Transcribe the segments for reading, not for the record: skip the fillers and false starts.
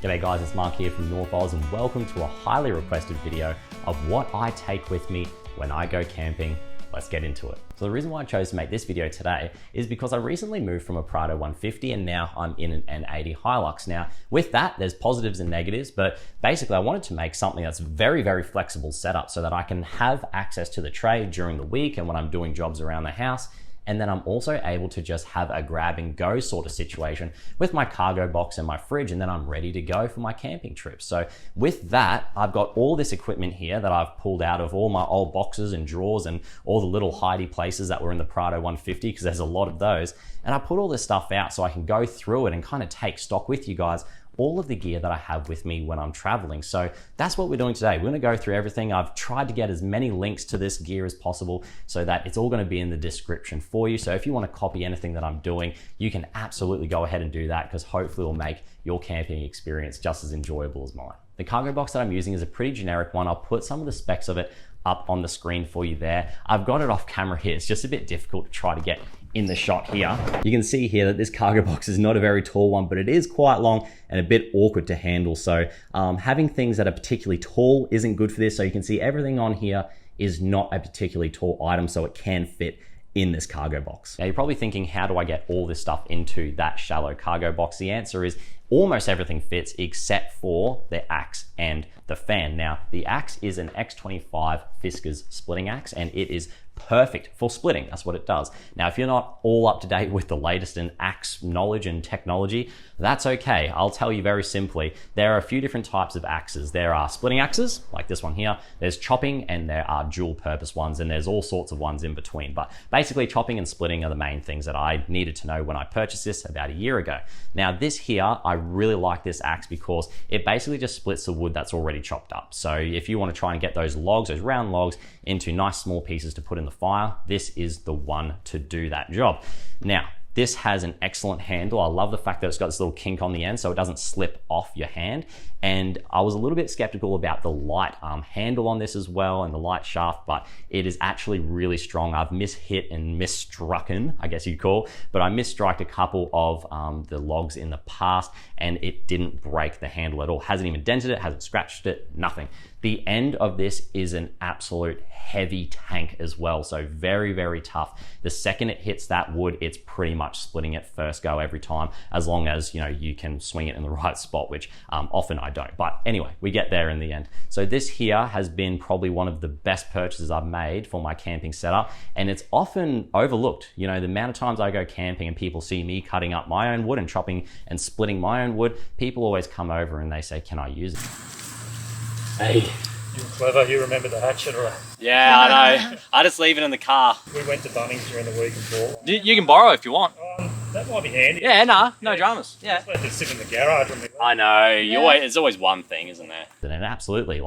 G'day guys, it's Mark here from North Oz and welcome to a highly requested video of what I take with me when I go camping. Let's get into it. So the reason why I chose to make this video today is because I recently moved from a Prado 150 and now I'm in an 80 Hilux. Now with that, there's positives and negatives, but basically I wanted to make something that's very, very flexible setup so that I can have access to the tray during the week and when I'm doing jobs around the house. And then I'm also able to just have a grab and go sort of situation with my cargo box and my fridge, and then I'm ready to go for my camping trip. So with that, I've got all this equipment here that I've pulled out of all my old boxes and drawers and all the little hidey places that were in the Prado 150, because there's a lot of those. And I put all this stuff out so I can go through it and kind of take stock with you guys, all of the gear that I have with me when I'm traveling. So that's what we're doing today. We're gonna go through everything. I've tried to get as many links to this gear as possible so that it's all gonna be in the description for you. So if you wanna copy anything that I'm doing, you can absolutely go ahead and do that, because hopefully it'll make your camping experience just as enjoyable as mine. The cargo box that I'm using is a pretty generic one. I'll put some of the specs of it up on the screen for you there. I've got it off camera here. It's just a bit difficult to try to get in the shot here. You can see here that this cargo box is not a very tall one, but it is quite long and a bit awkward to handle. So having things that are particularly tall isn't good for this. So you can see everything on here is not a particularly tall item, so it can fit in this cargo box. Now you're probably thinking, how do I get all this stuff into that shallow cargo box? The answer is almost everything fits except for the axe and the fan. Now the axe is an X25 Fiskars splitting axe and it is perfect for splitting. That's what it does. Now, if you're not all up to date with the latest in axe knowledge and technology, that's okay. I'll tell you very simply, there are a few different types of axes. There are splitting axes, like this one here. There's chopping and there are dual purpose ones, and there's all sorts of ones in between. But basically chopping and splitting are the main things that I needed to know when I purchased this about a year ago. Now this here, I really like this axe because it basically just splits the wood that's already chopped up. So if you want to try and get those logs, those round logs, into nice small pieces to put in the fire, this is the one to do that job. Now, this has an excellent handle. I love the fact that it's got this little kink on the end so it doesn't slip off your hand. And I was a little bit skeptical about the light handle on this as well and the light shaft, but it is actually really strong. I've mishit and misstrucken, I guess you'd call, but I misstriked a couple of the logs in the past and it didn't break the handle at all. Hasn't even dented it, hasn't scratched it, nothing. The end of this is an absolute heavy tank as well, so very, very tough. The second it hits that wood, it's pretty much splitting it first go every time, as long as you can swing it in the right spot, which often I don't. But anyway, we get there in the end. So this here has been probably one of the best purchases I've made for my camping setup, and it's often overlooked. The amount of times I go camping and people see me cutting up my own wood and chopping and splitting my own wood, people always come over and they say, can I use it? Hey. You're clever, you remember the hatchet, right? Yeah, I know. I just leave it in the car. We went to Bunnings during the week and bought. You can borrow if you want. That might be handy. Yeah, no dramas. Yeah. Just let it sit in the garage. I know, there's always one thing, isn't there? And absolutely,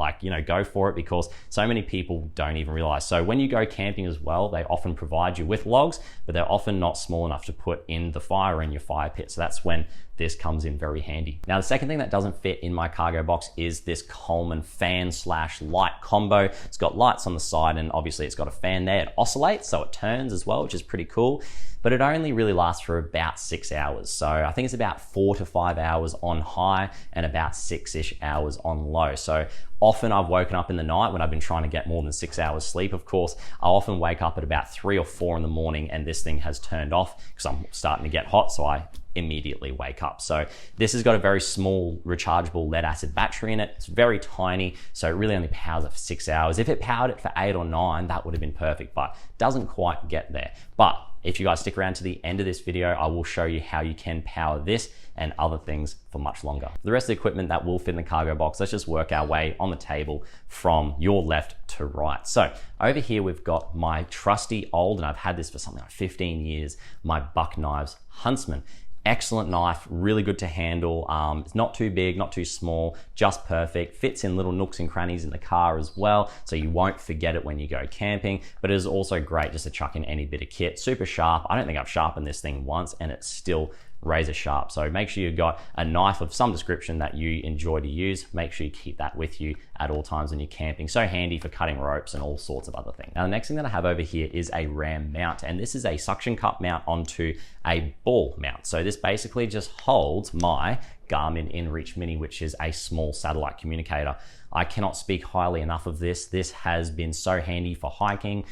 go for it, because so many people don't even realize. So when you go camping as well, they often provide you with logs, but they're often not small enough to put in the fire in your fire pit. So that's when this comes in very handy. Now, the second thing that doesn't fit in my cargo box is this Coleman fan/light combo. It's got lights on the side and obviously it's got a fan there. It oscillates, so it turns as well, which is pretty cool, but it only really lasts for about 6 hours. So I think it's about 4 to 5 hours on high and about 6-ish hours on low. So often I've woken up in the night when I've been trying to get more than 6 hours sleep. Of course, I often wake up at about 3 or 4 in the morning and this thing has turned off because I'm starting to get hot, so I immediately wake up. So this has got a very small rechargeable lead acid battery in it. It's very tiny, so it really only powers it for 6 hours. If it powered it for 8 or 9, that would have been perfect, but doesn't quite get there. But if you guys stick around to the end of this video, I will show you how you can power this and other things for much longer. The rest of the equipment that will fit in the cargo box, let's just work our way on the table from your left to right. So over here, we've got my trusty old, and I've had this for something like 15 years, my Buck Knives Huntsman. Excellent knife, really good to handle. It's not too big, not too small, just perfect. Fits in little nooks and crannies in the car as well, so you won't forget it when you go camping, but it is also great just to chuck in any bit of kit. Super sharp. I don't think I've sharpened this thing once and it's still razor sharp. So make sure you've got a knife of some description that you enjoy to use. Make sure you keep that with you at all times when you're camping. So handy for cutting ropes and all sorts of other things. Now, the next thing that I have over here is a ram mount, and this is a suction cup mount onto a ball mount. So this basically just holds my Garmin InReach Mini, which is a small satellite communicator. I cannot speak highly enough of this. This has been so handy for hiking.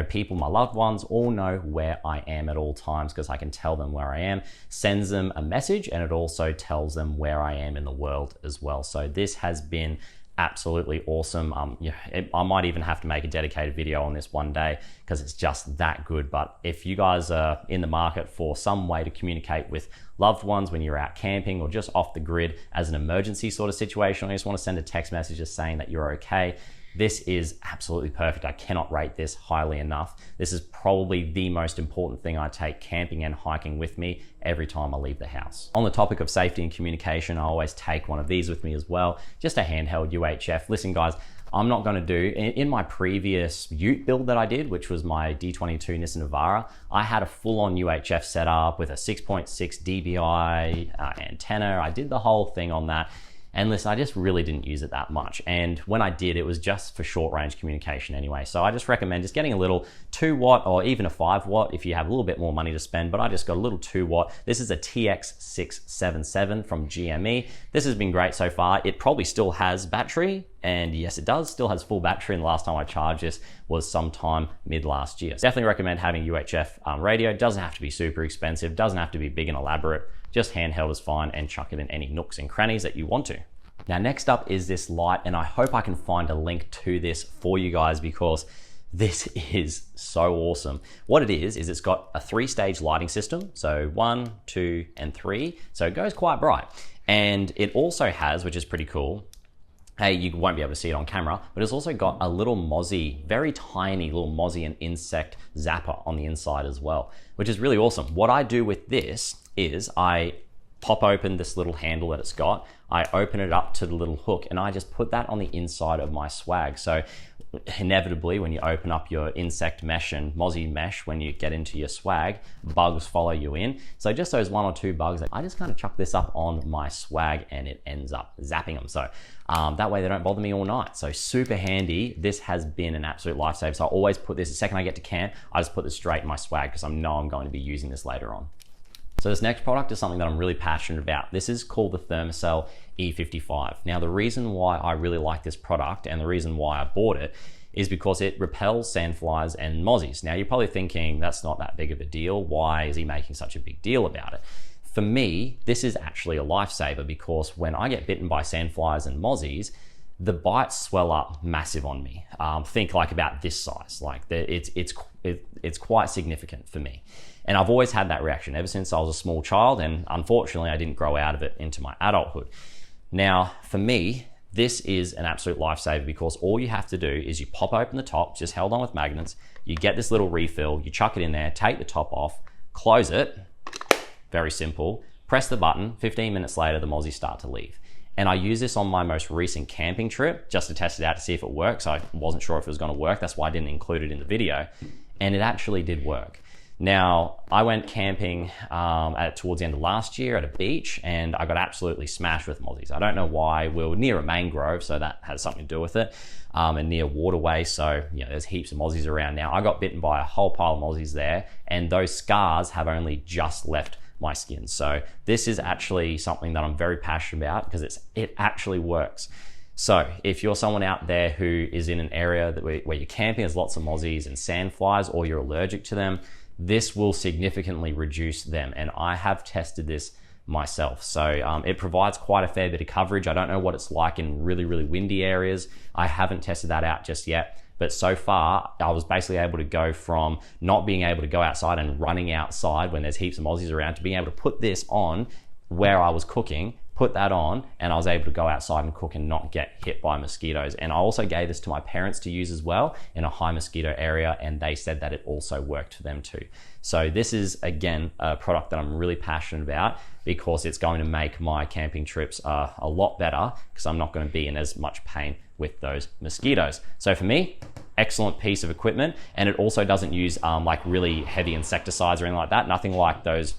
People, my loved ones, all know where I am at all times because I can tell them where I am, sends them a message, and it also tells them where I am in the world as well. So this has been absolutely awesome. I might even have to make a dedicated video on this one day because it's just that good. But if you guys are in the market for some way to communicate with loved ones when you're out camping or just off the grid as an emergency sort of situation, or you just want to send a text message just saying that you're okay, this is absolutely perfect. I cannot rate this highly enough. This is probably the most important thing I take camping and hiking with me every time I leave the house. On the topic of safety and communication, I always take one of these with me as well, just a handheld UHF. Listen guys, I'm not gonna do, in my previous ute build that I did, which was my D22 Nissan Navara, I had a full-on UHF setup with a 6.6 dBi antenna. I did the whole thing on that. And listen, I just really didn't use it that much. And when I did, it was just for short range communication anyway. So I just recommend just getting a little 2 watt or even a 5 watt if you have a little bit more money to spend, but I just got a little 2 watt. This is a TX677 from GME. This has been great so far. It probably still has battery, and yes, it does, still has full battery. And the last time I charged this was sometime mid last year. So definitely recommend having UHF radio. It doesn't have to be super expensive, doesn't have to be big and elaborate. Just handheld is fine, and chuck it in any nooks and crannies that you want to. Now, next up is this light, and I hope I can find a link to this for you guys because this is so awesome. What it is it's got a 3-stage lighting system. So 1, 2, and 3. So it goes quite bright. And it also has, which is pretty cool, hey, you won't be able to see it on camera, but it's also got a little mozzie, very tiny little mozzie and insect zapper on the inside as well, which is really awesome. What I do with this is I pop open this little handle that it's got, I open it up to the little hook, and I just put that on the inside of my swag. So inevitably, when you open up your insect mesh and mozzie mesh, when you get into your swag, bugs follow you in. So just those 1 or 2 bugs, I just kind of chuck this up on my swag and it ends up zapping them. So that way they don't bother me all night. So super handy. This has been an absolute lifesaver. So I always put this, the second I get to camp, I just put this straight in my swag because I know I'm going to be using this later on. So this next product is something that I'm really passionate about. This is called the Thermacell E55. Now, the reason why I really like this product and the reason why I bought it is because it repels sandflies and mozzies. Now, you're probably thinking that's not that big of a deal. Why is he making such a big deal about it? For me, this is actually a lifesaver because when I get bitten by sandflies and mozzies, the bites swell up massive on me. Think like about this size. Like it's quite significant for me. And I've always had that reaction ever since I was a small child, and unfortunately I didn't grow out of it into my adulthood. Now, for me, this is an absolute lifesaver because all you have to do is you pop open the top, just held on with magnets, you get this little refill, you chuck it in there, take the top off, close it, very simple, press the button, 15 minutes later the mozzies start to leave. And I used this on my most recent camping trip just to test it out to see if it works. I wasn't sure if it was going to work, that's why I didn't include it in the video, and it actually did work. Now, I went camping towards the end of last year at a beach, and I got absolutely smashed with mozzies. I don't know why. We were near a mangrove, so that has something to do with it, and near waterway, so there's heaps of mozzies around now. I got bitten by a whole pile of mozzies there, and those scars have only just left my skin. So this is actually something that I'm very passionate about because it actually works. So if you're someone out there who is in an area where you're camping, there's lots of mozzies and sandflies, or you're allergic to them, this will significantly reduce them. And I have tested this myself. So it provides quite a fair bit of coverage. I don't know what it's like in really, really windy areas. I haven't tested that out just yet. But so far, I was basically able to go from not being able to go outside and running outside when there's heaps of mozzies around to being able to put this on where I was cooking, put that on, and I was able to go outside and cook and not get hit by mosquitoes. And I also gave this to my parents to use as well in a high mosquito area, and they said that it also worked for them too. So this is, again, a product that I'm really passionate about because it's going to make my camping trips a lot better because I'm not going to be in as much pain with those mosquitoes. So for me, excellent piece of equipment, and it also doesn't use like really heavy insecticides or anything like that. Nothing like those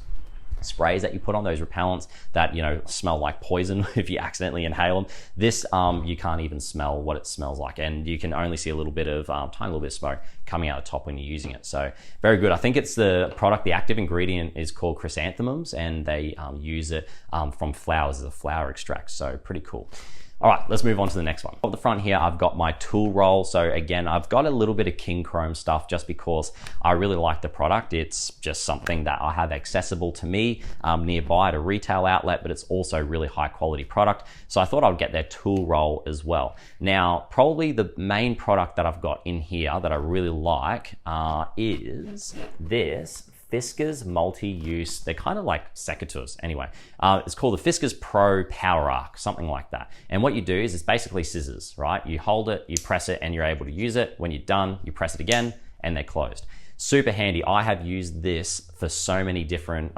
sprays that you put on, those repellents that, you know, smell like poison if you accidentally inhale them. This, you can't even smell what it smells like, and you can only see a little bit of, tiny little bit of smoke coming out the top when you're using it. So very good. I think it's the product, the active ingredient is called chrysanthemums, and they use it from flowers as a flower extract. So pretty cool. All right, let's move on to the next one. At the front here, I've got my tool roll. So again, I've got a little bit of king chrome stuff just because I really like the product. It's just something that I have accessible to me nearby at a retail outlet, but it's also really high quality product. So I thought I'd get their tool roll as well. Now, probably the main product that I've got in here that I really like is this Fiskars multi-use. They're kind of like secateurs anyway. It's called the Fiskars Pro Power Arc, something like that. And what you do is it's basically scissors, right? You hold it, you press it, and you're able to use it. When you're done, you press it again and they're closed. Super handy. I have used this for so many different,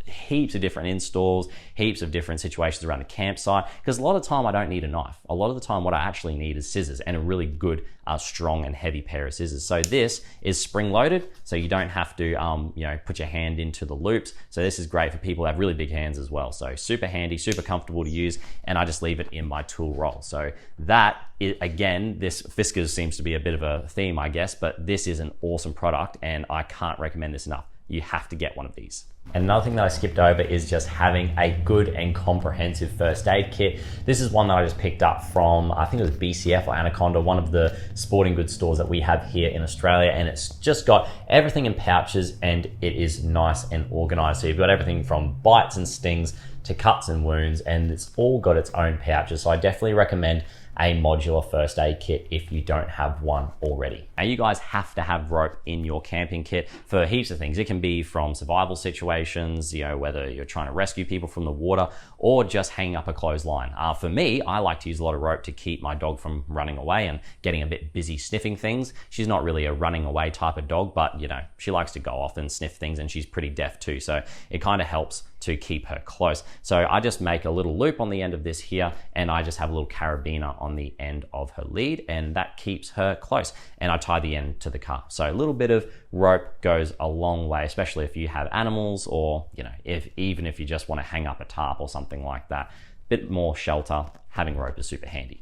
heaps of different installs, heaps of different situations around the campsite, because a lot of the time I don't need a knife. A lot of the time what I actually need is scissors, and a really good, strong and heavy pair of scissors. So this is spring loaded, so you don't have to, you know, put your hand into the loops. So this is great for people who have really big hands as well. So super handy, super comfortable to use, and I just leave it in my tool roll. So that is, again, this Fiskars seems to be a bit of a theme, I guess, but this is an awesome product and I can't recommend this enough. You have to get one of these. And another thing that I skipped over is just having a good and comprehensive first aid kit. This is one that I just picked up from, I think it was BCF or Anaconda, one of the sporting goods stores that we have here in Australia, and it's just got everything in pouches and it is nice and organized. So you've got everything from bites and stings to cuts and wounds, and it's all got its own pouches. So I definitely recommend a modular first aid kit if you don't have one already. Now you guys have to have rope in your camping kit for heaps of things. It can be from survival situations, you know, whether you're trying to rescue people from the water or just hanging up a clothesline. For me, I like to use a lot of rope to keep my dog from running away and getting a bit busy sniffing things. She's not really a running away type of dog, but you know, she likes to go off and sniff things, and she's pretty deaf too. So it kind of helps to keep her close. So I just make a little loop on the end of this here, and I just have a little carabiner on the end of her lead, and that keeps her close. And I tie the end to the car. So a little bit of rope goes a long way, especially if you have animals, or you know, even if you just want to hang up a tarp or something like that. Bit more shelter, having rope is super handy.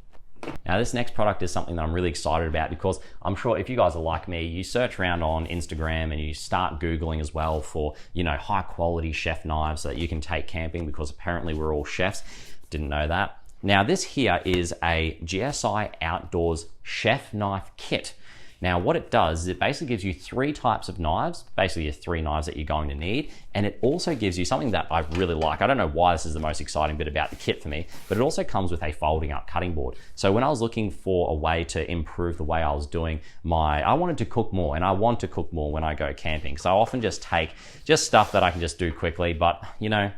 Now this next product is something that I'm really excited about, because I'm sure if you guys are like me, you search around on Instagram and you start Googling as well for, you know, high quality chef knives that you can take camping, because apparently we're all chefs. Didn't know that. Now this here is a GSI Outdoors Chef Knife Kit. Now what it does is it basically gives you 3 types of knives, basically your 3 knives that you're going to need, and it also gives you something that I really like. I don't know why this is the most exciting bit about the kit for me, but it also comes with a folding up cutting board. So when I was looking for a way to improve the way I was doing I wanted to cook more, and I want to cook more when I go camping. So I often just take stuff that I can just do quickly, but you know,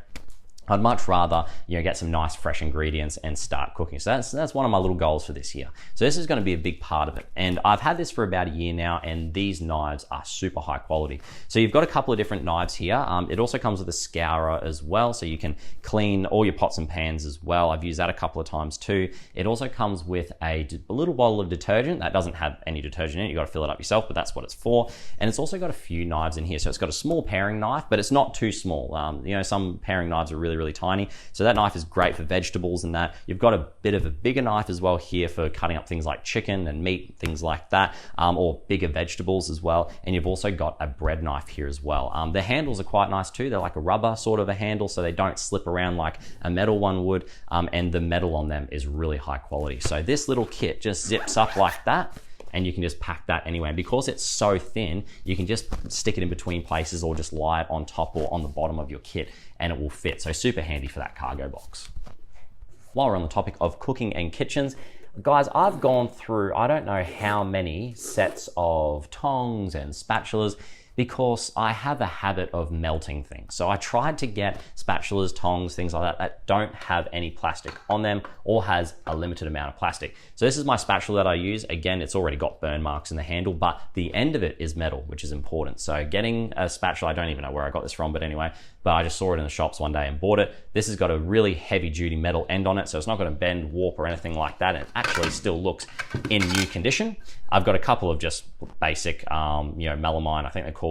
I'd much rather, you know, get some nice fresh ingredients and start cooking. So that's one of my little goals for this year. So this is going to be a big part of it. And I've had this for about a year now, and these knives are super high quality. So you've got a couple of different knives here. It also comes with a scourer as well, so you can clean all your pots and pans as well. I've used that a couple of times too. It also comes with a little bottle of detergent that doesn't have any detergent in it. You've got to fill it up yourself, but that's what it's for. And it's also got a few knives in here. So it's got a small paring knife, but it's not too small. You know, some paring knives are really tiny. So that knife is great for vegetables and that. You've got a bit of a bigger knife as well here for cutting up things like chicken and meat, things like that, or bigger vegetables as well. And you've also got a bread knife here as well. The handles are quite nice too. They're like a rubber sort of a handle, so they don't slip around like a metal one would. And the metal on them is really high quality. So this little kit just zips up like that, and you can just pack that anywhere. And because it's so thin, you can just stick it in between places or just lie it on top or on the bottom of your kit, and it will fit. So super handy for that cargo box. While we're on the topic of cooking and kitchens, guys, I've gone through, I don't know how many sets of tongs and spatulas, because I have a habit of melting things. So I tried to get spatulas, tongs, things like that don't have any plastic on them or has a limited amount of plastic. So this is my spatula that I use. Again, it's already got burn marks in the handle, but the end of it is metal, which is important. So getting a spatula, I don't even know where I got this from, but anyway, but I just saw it in the shops one day and bought it. This has got a really heavy duty metal end on it, so it's not gonna bend, warp, or anything like that. And it actually still looks in new condition. I've got a couple of just basic, you know, melamine, I think they're called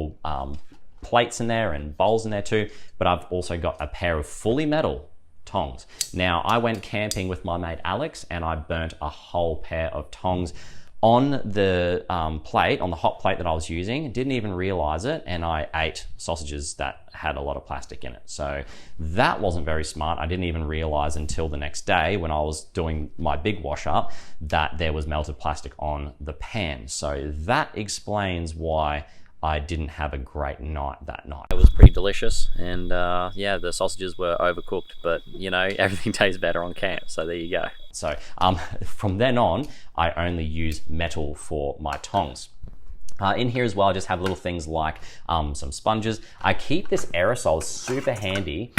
plates in there and bowls in there too, but I've also got a pair of fully metal tongs. Now, I went camping with my mate Alex and I burnt a whole pair of tongs on the plate, on the hot plate that I was using. Didn't even realize it, and I ate sausages that had a lot of plastic in it. So that wasn't very smart. I didn't even realize until the next day when I was doing my big wash up that there was melted plastic on the pan. So that explains why I didn't have a great night that night. It was pretty delicious, and yeah, the sausages were overcooked, but you know, everything tastes better on camp, so there you go. So from then on, I only use metal for my tongs. In here as well, I just have little things like some sponges. I keep this aerosol, it's super handy.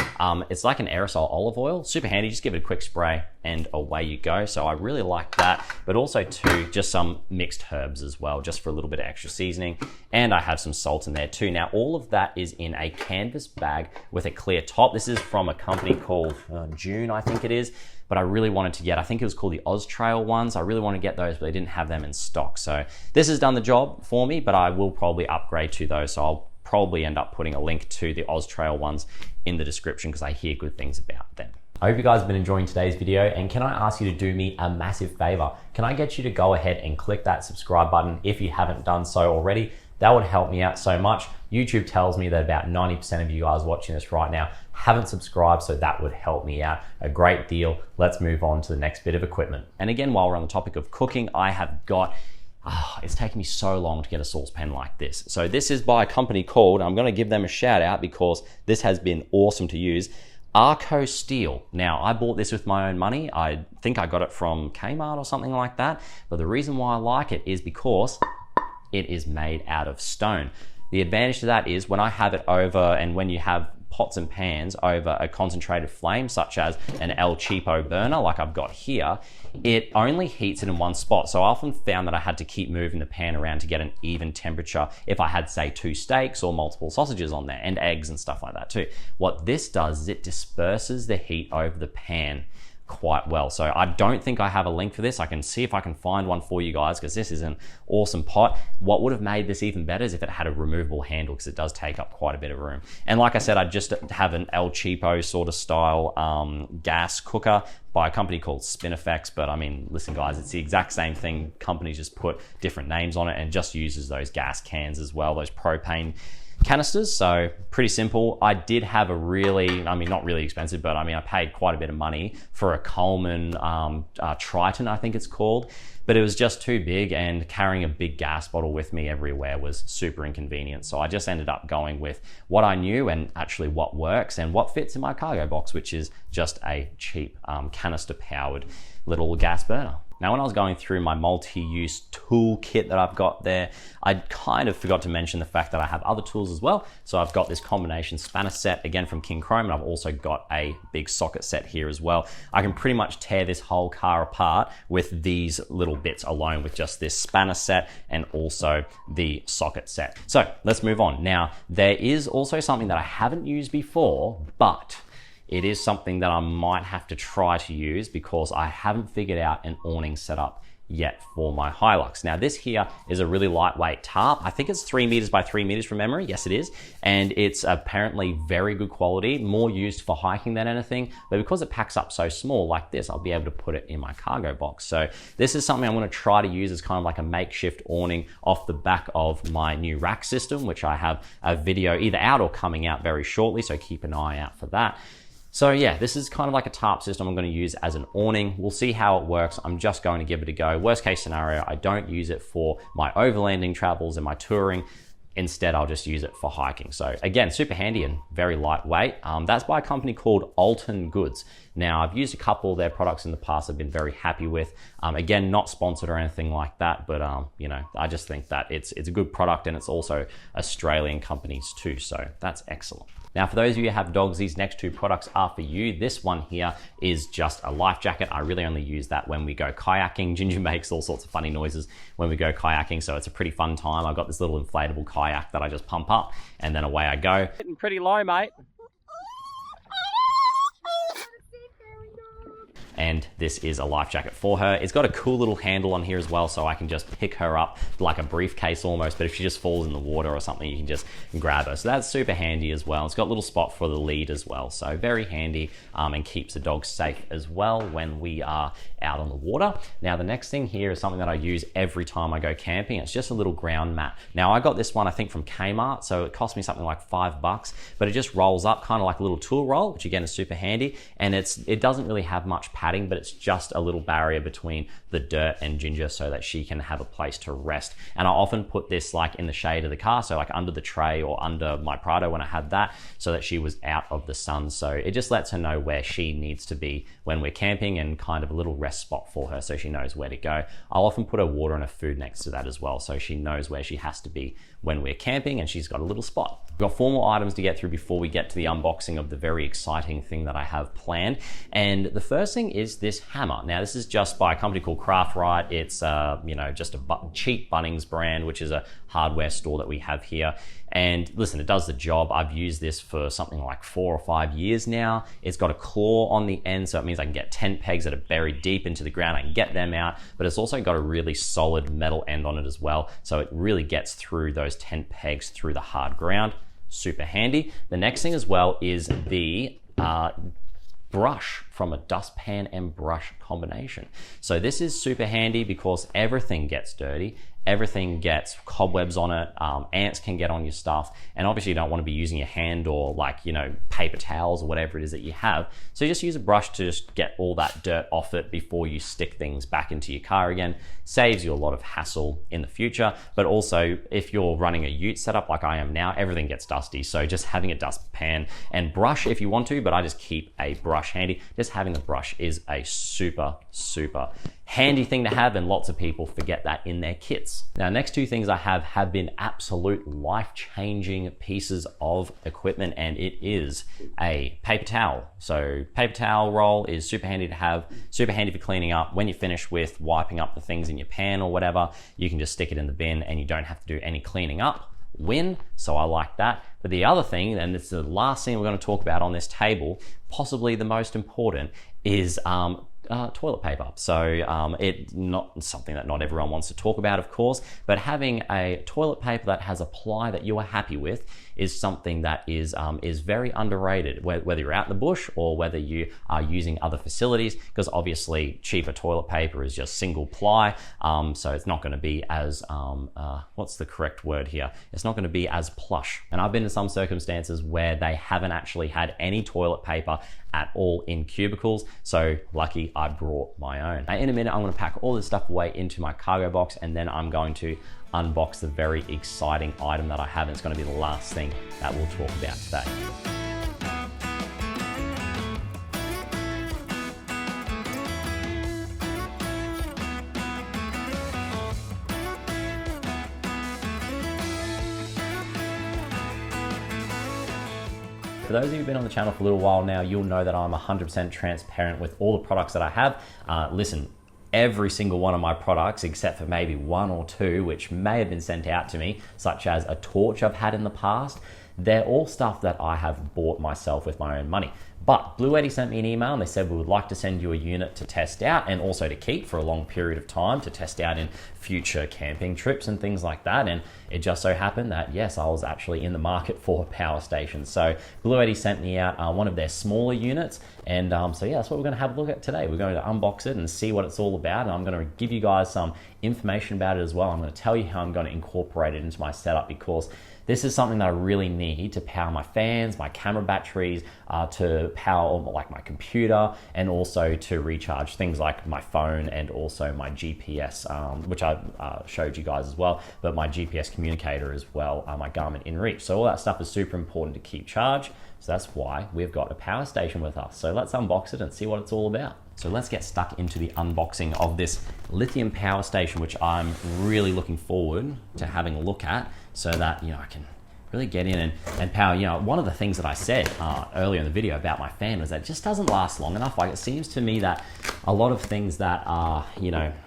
It's like an aerosol olive oil, super handy. Just give it a quick spray and away you go. So I really like that, but also too, just some mixed herbs as well, just for a little bit of extra seasoning. And I have some salt in there too. Now, all of that is in a canvas bag with a clear top. This is from a company called June, I think it is. But I really wanted to get, I think it was called the Austrail ones. I really want to get those, but they didn't have them in stock. So this has done the job for me, but I will probably upgrade to those. So I'll probably end up putting a link to the Austrail ones in the description because I hear good things about them. I hope you guys have been enjoying today's video, and can I ask you to do me a massive favor? Can I get you to go ahead and click that subscribe button if you haven't done so already? That would help me out so much. YouTube tells me that about 90% of you guys watching this right now haven't subscribed, so that would help me out a great deal. Let's move on to the next bit of equipment. And again, while we're on the topic of cooking, I have got, it's taken me so long to get a saucepan like this. So this is by a company called, I'm gonna give them a shout out because this has been awesome to use, Arco Steel. Now, I bought this with my own money. I think I got it from Kmart or something like that. But the reason why I like it is because it is made out of stone. The advantage to that is when I have it over, and when you have pots and pans over a concentrated flame, such as an El Cheapo burner like I've got here, it only heats it in one spot. So I often found that I had to keep moving the pan around to get an even temperature if I had, say, 2 steaks or multiple sausages on there, and eggs and stuff like that too. What this does is it disperses the heat over the pan quite well. So I don't think I have a link for this. I can see if I can find one for you guys because this is an awesome pot. What would have made this even better is if it had a removable handle, because it does take up quite a bit of room. And like I said, I just have an El Cheapo sort of style gas cooker by a company called Spinifex. But I mean, listen guys, it's the exact same thing. Companies just put different names on it and just uses those gas cans as well, those propane canisters. So pretty simple. I did have a really, I mean, not really expensive, but I mean, I paid quite a bit of money for a Coleman Tritan, I think it's called, but it was just too big, and carrying a big gas bottle with me everywhere was super inconvenient. So I just ended up going with what I knew and actually what works and what fits in my cargo box, which is just a cheap canister powered little gas burner. Now, when I was going through my multi-use tool kit that I've got there, I kind of forgot to mention the fact that I have other tools as well. So I've got this combination spanner set, again from King Chrome, and I've also got a big socket set here as well. I can pretty much tear this whole car apart with these little bits alone, with just this spanner set and also the socket set. So let's move on. Now, there is also something that I haven't used before, but it is something that I might have to try to use because I haven't figured out an awning setup yet for my Hilux. Now, this here is a really lightweight tarp. I think it's 3 meters by 3 meters from memory. Yes, it is. And it's apparently very good quality, more used for hiking than anything. But because it packs up so small like this, I'll be able to put it in my cargo box. So this is something I'm going to try to use as kind of like a makeshift awning off the back of my new rack system, which I have a video either out or coming out very shortly. So keep an eye out for that. So yeah, this is kind of like a tarp system I'm going to use as an awning. We'll see how it works. I'm just going to give it a go. Worst case scenario, I don't use it for my overlanding travels and my touring. Instead, I'll just use it for hiking. So again, super handy and very lightweight. That's by a company called Alton Goods. Now, I've used a couple of their products in the past I've been very happy with. Again, not sponsored or anything like that, but you know, I just think that it's a good product, and it's also Australian companies too. So that's excellent. Now, for those of you who have dogs, these next 2 products are for you. This one here is just a life jacket. I really only use that when we go kayaking. Ginger makes all sorts of funny noises when we go kayaking, so it's a pretty fun time. I've got this little inflatable kayak that I just pump up, and then away I go. Getting pretty low, mate. and this is a life jacket for her. It's got a cool little handle on here as well, so I can just pick her up like a briefcase almost, but if she just falls in the water or something, you can just grab her. So that's super handy as well. It's got a little spot for the lead as well, so very handy, and keeps the dog safe as well when we are out on the water. Now the next thing here is something that I use every time I go camping. It's just a little ground mat. Now I got this one I think from Kmart, so it cost me something like $5, but it just rolls up kind of like a little tool roll, which again is super handy, and it doesn't really have much padding, but it's just a little barrier between the dirt and Ginger so that she can have a place to rest. And I often put this like in the shade of the car, so like under the tray or under my Prado when I had that, so that she was out of the sun. So it just lets her know where she needs to be when we're camping, and kind of a little rest spot for her so she knows where to go. I'll often put her water and her food next to that as well, so she knows where she has to be when we're camping, and she's got a little spot. We've got 4 more items to get through before we get to the unboxing of the very exciting thing that I have planned. And the first thing is this hammer. Now this is just by a company called Craft Right. It's just a cheap Bunnings brand, which is a hardware store that we have here. And listen, it does the job. I've used this for something like 4 or 5 years now. It's got a claw on the end, so it means I can get tent pegs that are buried deep into the ground. I can get them out, but it's also got a really solid metal end on it as well. So it really gets through those tent pegs through the hard ground. Super handy. The next thing as well is the brush from a dustpan and brush combination. So this is super handy because everything gets dirty. Everything gets cobwebs on it, ants can get on your stuff, and obviously you don't want to be using your hand or paper towels or whatever it is that you have. So you just use a brush to just get all that dirt off it before you stick things back into your car again. Saves you a lot of hassle in the future, but also if you're running a ute setup like I am now, everything gets dusty. So just having a dustpan and brush if you want to, but I just keep a brush handy. Just having a brush is a super handy thing to have, and lots of people forget that in their kits. Now, next 2 things I have been absolute life-changing pieces of equipment, and it is a paper towel. So paper towel roll is super handy to have, super handy for cleaning up. When you finish with wiping up the things in your pan or whatever, you can just stick it in the bin and you don't have to do any cleaning up. Win, so I like that. But the other thing, and it's the last thing we're going to talk about on this table, possibly the most important, is toilet paper. So it's not something that not everyone wants to talk about, of course, but having a toilet paper that has a ply that you are happy with is something that is very underrated, whether you're out in the bush or whether you are using other facilities, because obviously cheaper toilet paper is just single ply, so it's not going to be as what's the correct word here? It's not going to be as plush. And I've been in some circumstances where they haven't actually had any toilet paper at all in cubicles, so lucky I brought my own. Now, in a minute, I'm going to pack all this stuff away into my cargo box, and then I'm going to unbox the very exciting item that I have, and it's going to be the last thing that we'll talk about today. For those of you who've been on the channel for a little while now, you'll know that I'm 100% transparent with all the products that I have. Listen, every single one of my products, except for maybe 1 or 2, which may have been sent out to me, such as a torch I've had in the past, they're all stuff that I have bought myself with my own money. But Bluetti sent me an email and they said, we would like to send you a unit to test out and also to keep for a long period of time, to test out in future camping trips and things like that. And it just so happened that, yes, I was actually in the market for a power station. So Bluetti sent me out one of their smaller units. And so yeah, that's what we're going to have a look at today. We're going to unbox it and see what it's all about. And I'm going to give you guys some information about it as well. I'm going to tell you how I'm going to incorporate it into my setup, because this is something that I really need to power my fans, my camera batteries, to power like my computer, and also to recharge things like my phone and also my GPS, which I showed you guys as well, but my GPS communicator as well, my Garmin InReach. So all that stuff is super important to keep charged. So that's why we've got a power station with us. So let's unbox it and see what it's all about. So let's get stuck into the unboxing of this lithium power station, which I'm really looking forward to having a look at, so that, I can really get in and power. One of the things that I said earlier in the video about my fan was that it just doesn't last long enough. Like, it seems to me that a lot of things that are,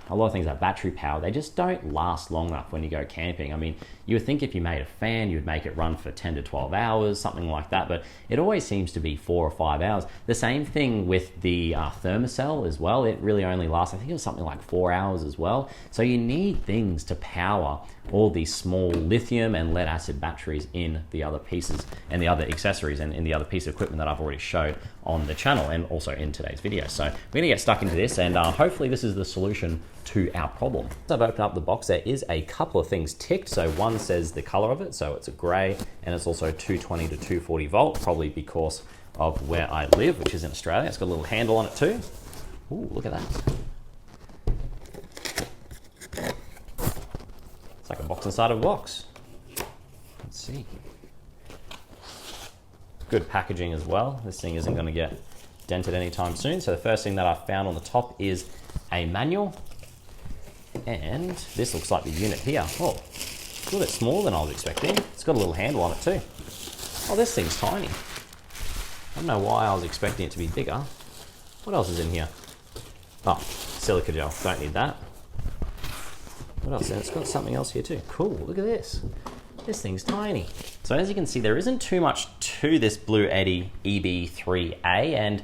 a lot of things like battery power, they just don't last long enough when you go camping. I mean, you would think if you made a fan, you'd make it run for 10 to 12 hours, something like that, but it always seems to be 4 or 5 hours. The same thing with the Thermacell as well. It really only lasts, I think it was something like 4 hours as well. So you need things to power all these small lithium and lead acid batteries in the other pieces and the other accessories and in the other piece of equipment that I've already showed on the channel and also in today's video. So we're gonna get stuck into this, and hopefully this is the solution to our problem. As I've opened up the box, there is a couple of things ticked. So one says the color of it, so it's a gray, and it's also 220 to 240 volt, probably because of where I live, which is in Australia. It's got a little handle on it too. Ooh, look at that. It's like a box inside of a box. Let's see. Good packaging as well. This thing isn't going to get dented anytime soon. So the first thing that I found on the top is a manual. And this looks like the unit here. Oh, it's a little bit smaller than I was expecting. It's got a little handle on it too. Oh, this thing's tiny. I don't know why I was expecting it to be bigger. What else is in here? Oh, silica gel. Don't need that. What else? And it's got something else here too. Cool, look at this. This thing's tiny. So as you can see, there isn't too much to this Bluetti EB3A, and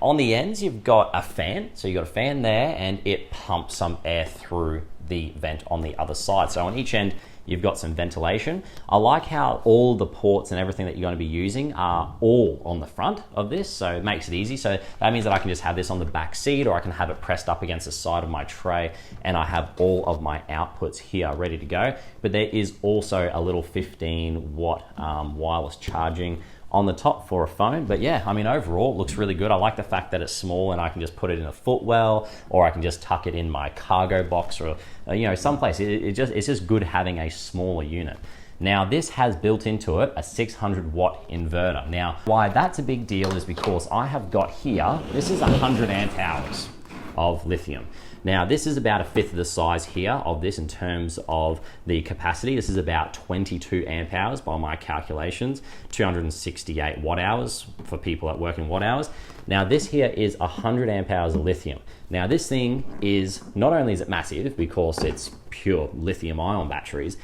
on the ends, you've got a fan. So you've got a fan there, and it pumps some air through the vent on the other side. So on each end, you've got some ventilation. I like how all the ports and everything that you're going to be using are all on the front of this, so it makes it easy. So that means that I can just have this on the back seat, or I can have it pressed up against the side of my tray, and I have all of my outputs here ready to go. But there is also a little 15-watt wireless charging on the top for a phone. But yeah, I mean, overall it looks really good. I like the fact that it's small and I can just put it in a footwell, or I can just tuck it in my cargo box, or you know, someplace. It's just good having a smaller unit. Now this has built into it a 600-watt inverter. Now why that's a big deal is because I have got here, this is 100 amp hours of lithium. Now this is about a fifth of the size here of this in terms of the capacity. This is about 22 amp hours by my calculations, 268 watt hours for people that work in watt hours. Now this here is 100 amp hours of lithium. Now this thing is, not only is it massive because it's pure lithium ion batteries,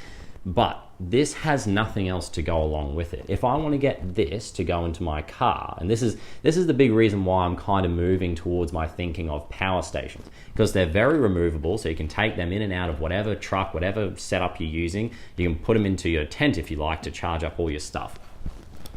but this has nothing else to go along with it. If I want to get this to go into my car, and this is the big reason why I'm kind of moving towards my thinking of power stations, because they're very removable, so you can take them in and out of whatever truck, whatever setup you're using. You can put them into your tent if you like to charge up all your stuff.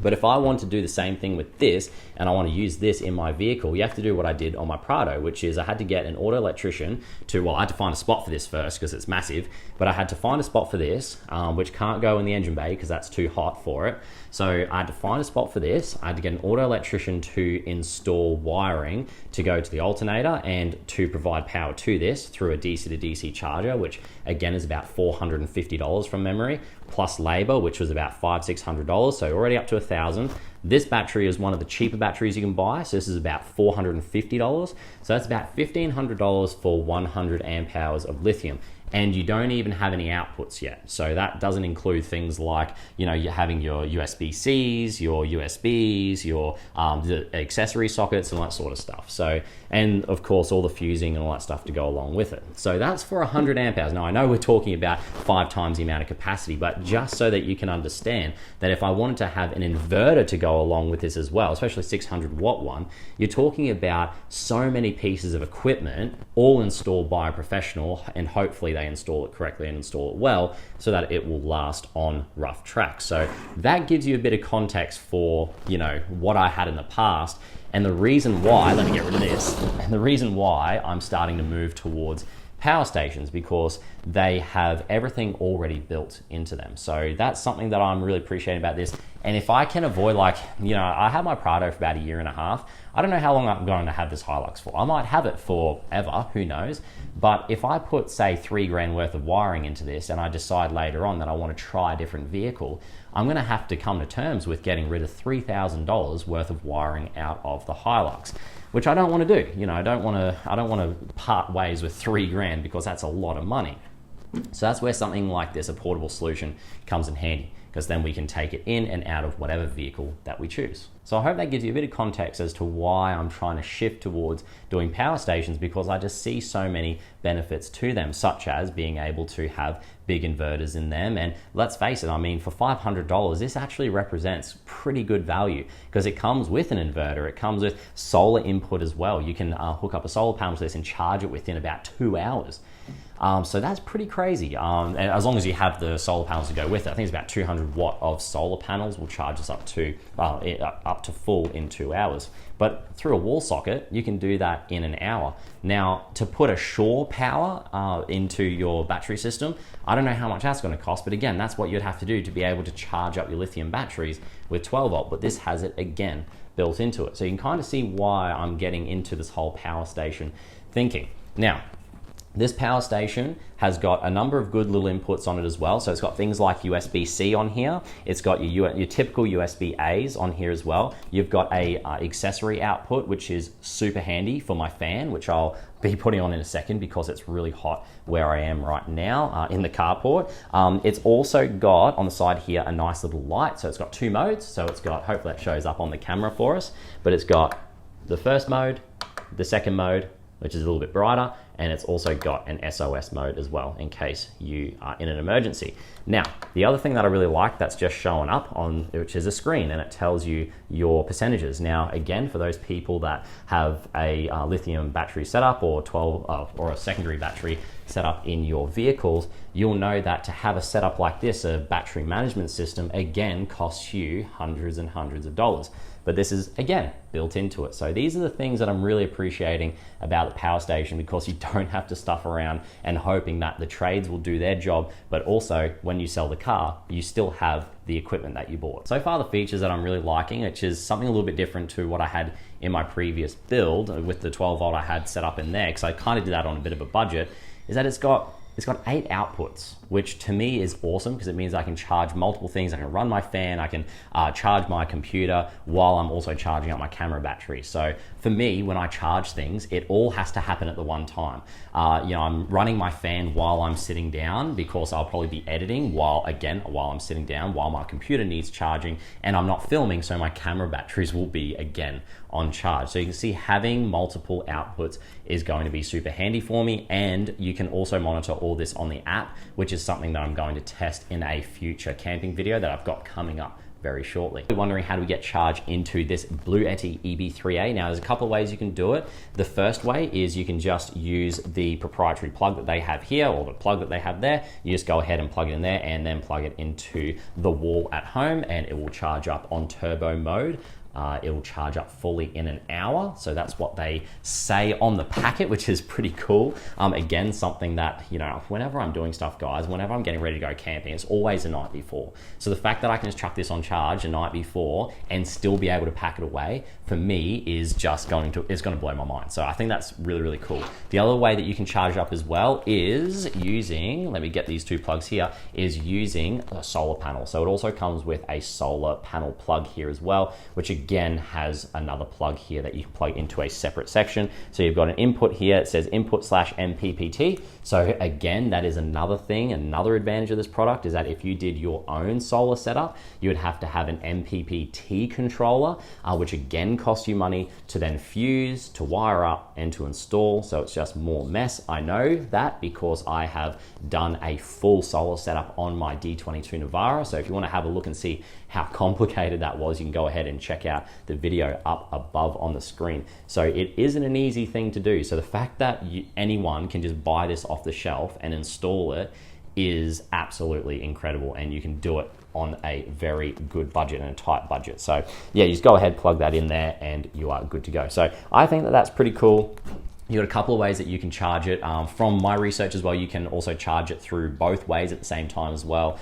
But if I want to do the same thing with this, and I want to use this in my vehicle, you have to do what I did on my Prado, which is I had to get an auto electrician to, well, I had to find a spot for this first because it's massive, but I had to find a spot for this, which can't go in the engine bay because that's too hot for it. So I had to find a spot for this. I had to get an auto electrician to install wiring to go to the alternator and to provide power to this through a DC to DC charger, which again is about $450 from memory, plus labor, which was about $500-600, so already up to $1,000. This battery is one of the cheaper batteries you can buy, so this is about $450. So that's about $1,500 for 100 amp hours of lithium. And you don't even have any outputs yet. So that doesn't include things like, you know, you're having your USB-Cs, your USBs, your the accessory sockets and all that sort of stuff. So, and of course, all the fusing and all that stuff to go along with it. So that's for 100 amp hours. Now, I know we're talking about 5 times the amount of capacity, but just so that you can understand that if I wanted to have an inverter to go along with this as well, especially 600 watt one, you're talking about so many pieces of equipment all installed by a professional, and hopefully they install it correctly and install it well so that it will last on rough tracks. So that gives you a bit of context for, you know, what I had in the past, and the reason why, let me get rid of this, and the reason why I'm starting to move towards power stations, because they have everything already built into them. So that's something that I'm really appreciating about this. And if I can avoid, like, you know, I had my Prado for about 1.5 years. I don't know how long I'm going to have this Hilux for. I might have it forever, who knows? But if I put, say, $3,000 worth of wiring into this, and I decide later on that I want to try a different vehicle, I'm going to have to come to terms with getting rid of $3,000 worth of wiring out of the Hilux, which I don't want to do. You know, I don't want to part ways with $3,000 because that's a lot of money. So that's where something like this, a portable solution, comes in handy, because then we can take it in and out of whatever vehicle that we choose. So I hope that gives you a bit of context as to why I'm trying to shift towards doing power stations, because I just see so many benefits to them, such as being able to have big inverters in them. And let's face it, I mean, for $500, this actually represents pretty good value because it comes with an inverter. It comes with solar input as well. You can hook up a solar panel to this and charge it within about 2 hours. So that's pretty crazy. And as long as you have the solar panels to go with it, I think it's about 200 watt of solar panels will charge us up to full in 2 hours. But through a wall socket, you can do that in an hour. Now, to put a shore power into your battery system, I don't know how much that's going to cost, but again, that's what you'd have to do to be able to charge up your lithium batteries with 12 volt, but this has it again built into it. So you can kind of see why I'm getting into this whole power station thinking. Now, this power station has got a number of good little inputs on it as well. So it's got things like USB-C on here. It's got your typical USB-As on here as well. You've got a accessory output, which is super handy for my fan, which I'll be putting on in a second because it's really hot where I am right now in the carport. It's also got on the side here a nice little light. So it's got 2 modes. So it's got, hopefully that shows up on the camera for us, but it's got the first mode, the second mode, which is a little bit brighter, and it's also got an SOS mode as well in case you are in an emergency. Now, the other thing that I really like that's just showing up on, which is a screen, and it tells you your percentages. Now, again, for those people that have a lithium battery setup or or a secondary battery setup in your vehicles, you'll know that to have a setup like this, a battery management system, again, costs you hundreds and hundreds of dollars. But this is, again, built into it. So these are the things that I'm really appreciating about the power station, because you don't have to stuff around and hoping that the trades will do their job, but also when you sell the car, you still have the equipment that you bought. So far, the features that I'm really liking, which is something a little bit different to what I had in my previous build with the 12 volt I had set up in there, because I kind of did that on a bit of a budget, is that it's got 8 outputs, which to me is awesome because it means I can charge multiple things. I can run my fan, I can charge my computer while I'm also charging up my camera battery. So for me, when I charge things, it all has to happen at the one time. I'm running my fan while I'm sitting down because I'll probably be editing while I'm sitting down, while my computer needs charging, and I'm not filming, so my camera batteries will be again on charge. So you can see having multiple outputs is going to be super handy for me, and you can also monitor all this on the app, which is something that I'm going to test in a future camping video that I've got coming up very shortly. You're wondering how do we get charge into this Bluetti EB3A? Now, there's a couple of ways you can do it. The first way is you can just use the proprietary plug that they have here, or the plug that they have there. You just go ahead and plug it in there and then plug it into the wall at home, and it will charge up on turbo mode. It will charge up fully in an hour. So that's what they say on the packet, which is pretty cool. Again, something that, whenever I'm doing stuff, guys, whenever I'm getting ready to go camping, it's always the night before. So the fact that I can just chuck this on charge the night before and still be able to pack it away, for me, is just going to blow my mind. So I think that's really, really cool. The other way that you can charge it up as well is using, let me get these 2 plugs here, is using a solar panel. So it also comes with a solar panel plug here as well, which again has another plug here that you can plug into a separate section. So you've got an input here, it says input/MPPT. So again, that is another thing, another advantage of this product is that if you did your own solar setup, you would have to have an MPPT controller, which again costs you money to then fuse, to wire up, and to install. So it's just more mess. I know that because I have done a full solar setup on my D22 Navara. So if you want to have a look and see how complicated that was, you can go ahead and check out the video up above on the screen. So it isn't an easy thing to do. So the fact that anyone can just buy this off the shelf and install it is absolutely incredible, and you can do it on a very good budget and a tight budget. So yeah, you just go ahead, plug that in there, and you are good to go. So I think that that's pretty cool. You've got a couple of ways that you can charge it. From my research as well, you can also charge it through both ways at the same time as well.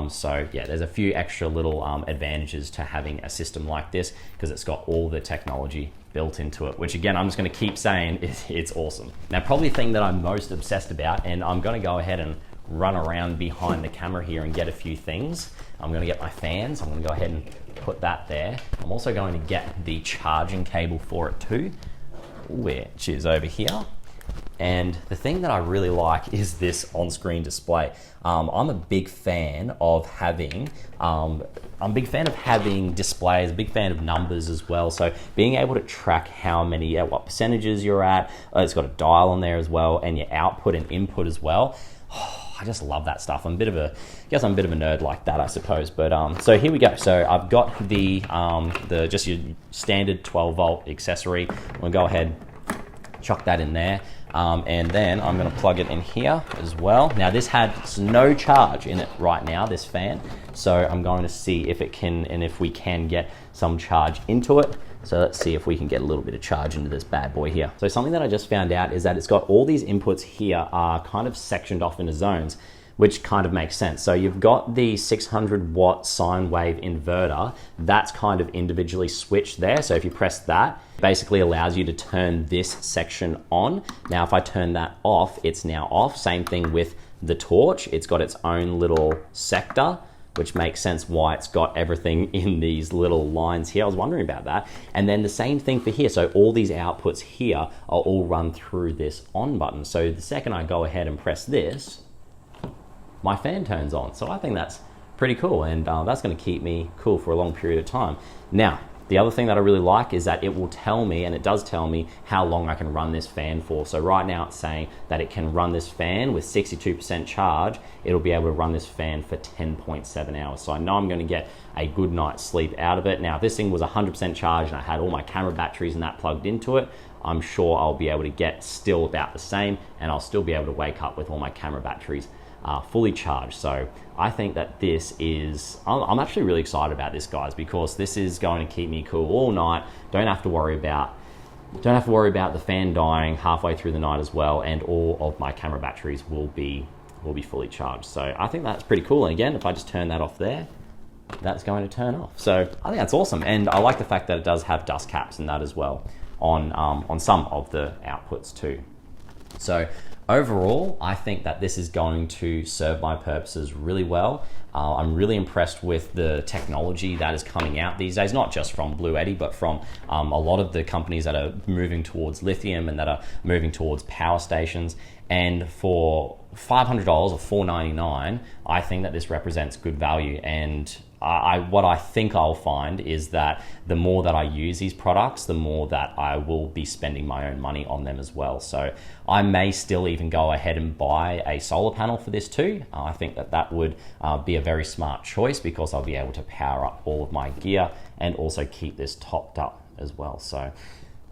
So yeah, there's a few extra little advantages to having a system like this because it's got all the technology built into it, which again, I'm just gonna keep saying it's awesome. Now, probably the thing that I'm most obsessed about, and I'm gonna go ahead and run around behind the camera here and get a few things. I'm gonna get my fans. I'm gonna go ahead and put that there. I'm also going to get the charging cable for it too, which is over here. And the thing that I really like is this on-screen display. I'm a big fan of having displays, a big fan of numbers as well. So being able to track how many, what percentages you're at, it's got a dial on there as well, and your output and input as well. I just love that stuff. I guess I'm a bit of a nerd like that, I suppose. But so here we go. So I've got the just your standard 12-volt accessory. I'm gonna go ahead, chuck that in there. And then I'm gonna plug it in here as well. Now this has no charge in it right now, this fan. So I'm going to see if it can, and if we can get some charge into it. So let's see if we can get a little bit of charge into this bad boy here. So something that I just found out is that it's got all these inputs here are kind of sectioned off into zones, which kind of makes sense. So you've got the 600 watt sine wave inverter, that's kind of individually switched there. So if you press that, it basically allows you to turn this section on. Now, if I turn that off, it's now off. Same thing with the torch. It's got its own little sector, which makes sense why it's got everything in these little lines here. I was wondering about that. And then the same thing for here. So all these outputs here are all run through this on button. So the second I go ahead and press this, my fan turns on. So I think that's pretty cool, and that's gonna keep me cool for a long period of time. Now, the other thing that I really like is that it will tell me, and it does tell me, how long I can run this fan for. So right now it's saying that it can run this fan with 62% charge. It'll be able to run this fan for 10.7 hours. So I know I'm gonna get a good night's sleep out of it. Now, if this thing was 100% charged and I had all my camera batteries and that plugged into it, I'm sure I'll be able to get still about the same, and I'll still be able to wake up with all my camera batteries fully charged. So I think that this is, I'm actually really excited about this, guys, because this is going to keep me cool all night. Don't have to worry about the fan dying halfway through the night as well, and all of my camera batteries will be fully charged. So I think that's pretty cool. And again, if I just turn that off there, that's going to turn off. So I think that's awesome, and I like the fact that it does have dust caps and that as well on some of the outputs too. So overall, I think that this is going to serve my purposes really well. I'm really impressed with the technology that is coming out these days, not just from Bluetti, but from a lot of the companies that are moving towards lithium and that are moving towards power stations. And for $500 or $499, I think that this represents good value. And what I think I'll find is that the more that I use these products, the more that I will be spending my own money on them as well. So I may still even go ahead and buy a solar panel for this too. I think that that would be a very smart choice, because I'll be able to power up all of my gear and also keep this topped up as well. So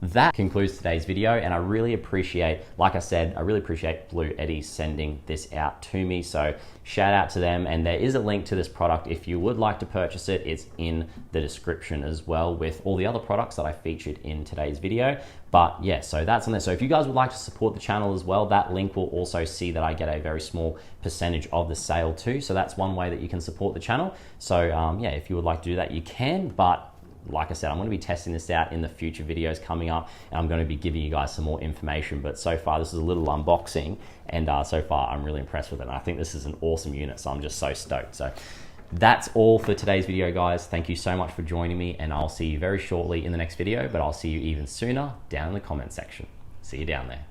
that concludes today's video, and I really appreciate, like I said, I really appreciate Bluetti sending this out to me. So shout out to them, and there is a link to this product if you would like to purchase it. It's in the description as well, with all the other products that I featured in today's video. But yeah, so that's on there. So if you guys would like to support the channel as well, that link will also see that I get a very small percentage of the sale too. So that's one way that you can support the channel. So yeah, if you would like to do that, you can. But like I said, I'm going to be testing this out in the future videos coming up, and I'm going to be giving you guys some more information. But so far, this is a little unboxing, and so far I'm really impressed with it. And I think this is an awesome unit, so I'm just so stoked. So that's all for today's video, guys. Thank you so much for joining me, and I'll see you very shortly in the next video, but I'll see you even sooner down in the comment section. See you down there.